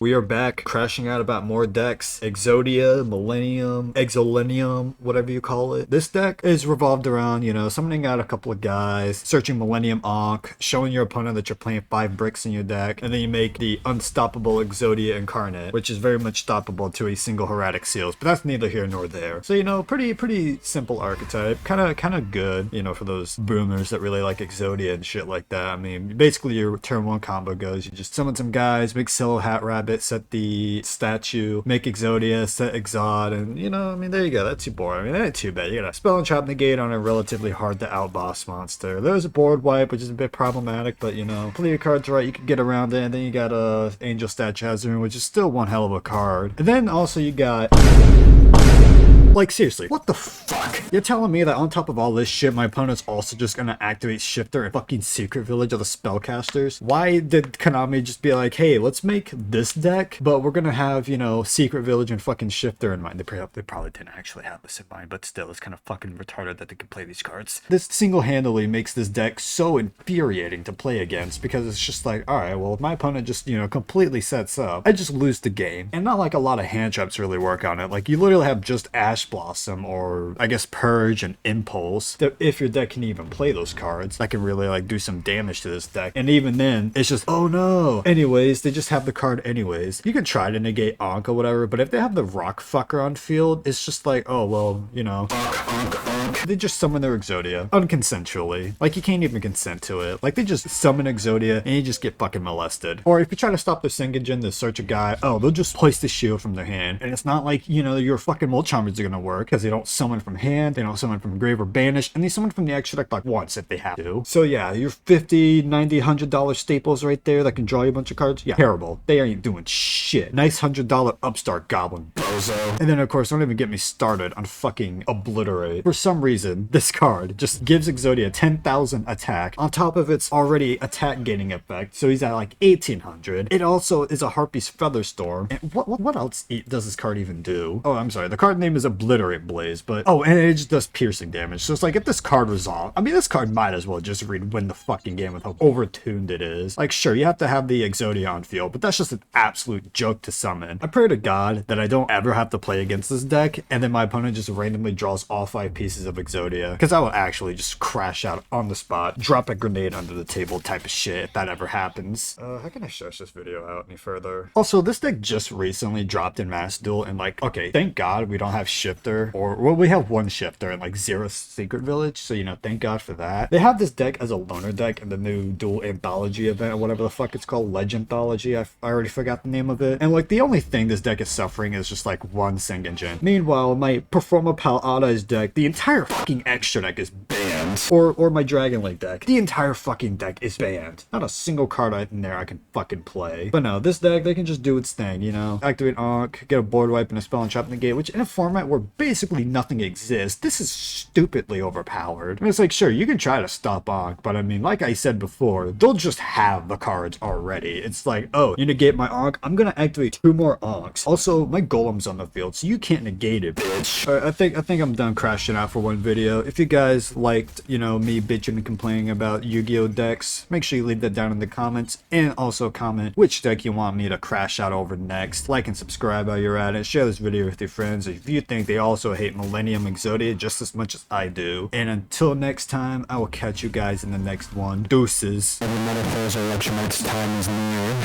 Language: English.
We are back, crashing out about more decks. Exodia, Millennium, Exolenium, whatever you call it. This deck is revolved around, summoning out a couple of guys, searching Millennium Ankh, showing your opponent that you're playing 5 bricks in your deck, and then you make the unstoppable Exodia Incarnate, which is very much stoppable to a single Hermetic Seals, but that's neither here nor there. So, pretty simple archetype. Kinda good, for those boomers that really like Exodia and shit like that. I mean, basically your turn 1 combo goes, you just summon some guys, make Silo Hat Rabbit, set the statue, make Exodia, set Exod, and there you go. That's too boring. That ain't too bad. You got a Spell and Trap Negate on a relatively hard to out boss monster. There's a board wipe, which is a bit problematic, but play your cards right, you can get around it. And then you got a Angel Statue Hazard, which is still one hell of a card. And then also you got, like, seriously, what the fuck? You're telling me that on top of all this shit, my opponent's also just gonna activate Shifter and fucking Secret Village of the Spellcasters? Why did Konami just be like, hey, let's make this deck, but we're gonna have, Secret Village and fucking Shifter in mind? They probably didn't actually have this in mind, but still, it's kind of fucking retarded that they can play these cards. This single-handedly makes this deck so infuriating to play against, because it's just like, alright, well, if my opponent just, completely sets up, I just lose the game. And not like a lot of hand traps really work on it. Like, you literally have just Ash Blossom, or I guess Purge and Impulse, that if your deck can even play those cards, that can really like do some damage to this deck. And even then, it's just, oh no. Anyways, they just have the card anyways. You can try to negate Ankh or whatever, but if they have the Rock Fucker on field, it's just like, oh well, they just summon their Exodia unconsensually. Like, you can't even consent to it. Like, they just summon Exodia and you just get fucking molested. Or if you try to stop their Sengagen to search a guy, oh, they'll just place the shield from their hand. And it's not like, your fucking Molt Charmers are gonna work, because they don't summon from hand, they don't summon from grave or banish, and they summon from the extra deck like once if they have to. So yeah, your $50, $90, $100 staples right there that can draw you a bunch of cards, yeah, terrible. They ain't doing shit. Nice $100 upstart goblin, bozo. And then of course, don't even get me started on fucking Obliterate. For some reason, this card just gives Exodia 10,000 attack on top of its already attack gaining effect, so he's at like 1,800. It also is a Harpy's Featherstorm. And what else does this card even do? Oh, I'm sorry, the card name is Obliterate Blaze, but oh, and it just does piercing damage. So it's like, if this card resolved, I mean, this card might as well just win the fucking game with how overtuned it is. Like, sure, you have to have the Exodia on field, but that's just an absolute joke to summon. I pray to God that I don't ever have to play against this deck, and then my opponent just randomly draws all 5 pieces of Exodia, because I will actually just crash out on the spot, drop a grenade under the table type of shit if that ever happens. How can I stretch this video out any further? Also, this deck just recently dropped in Mass Duel, and like, okay, thank God we don't have Shifter, or well, we have 1 Shifter and like 0 Secret Village, so thank God for that. They have this deck as a loner deck in the new Duel Anthology event, or whatever the fuck it's called, Legendology, I already forgot the name of it. And like, the only thing this deck is suffering is just like 1 Sengagen. Meanwhile, my Performa Palada's deck, the entire fucking extra deck is banned. Or my Dragon Link deck, the entire fucking deck is banned. Not a single card in there I can fucking play. But no, this deck, they can just do its thing, Activate Ankh, get a board wipe and a Spell and Trap Negate, which in a format where basically nothing exists, this is stupidly overpowered. I mean, it's like, sure, you can try to stop Ankh, but I mean, like I said before, they'll just have the cards already. It's like, oh, you negate my Ankh, I'm gonna activate 2 more Ankhs. Also, my Golem's on the field, so you can't negate it, bitch. Alright, I think I'm done crashing out for one video. If you guys liked, me bitching and complaining about Yu-Gi-Oh decks, make sure you leave that down in the comments, and also comment which deck you want me to crash out over next. Like and subscribe while you're at it. Share this video with your friends if you think they also hate Millennium Exodia just as much as I do. And until next time, I will catch you guys in the next one. Deuces. Every metaphor's electromagnetic time is near.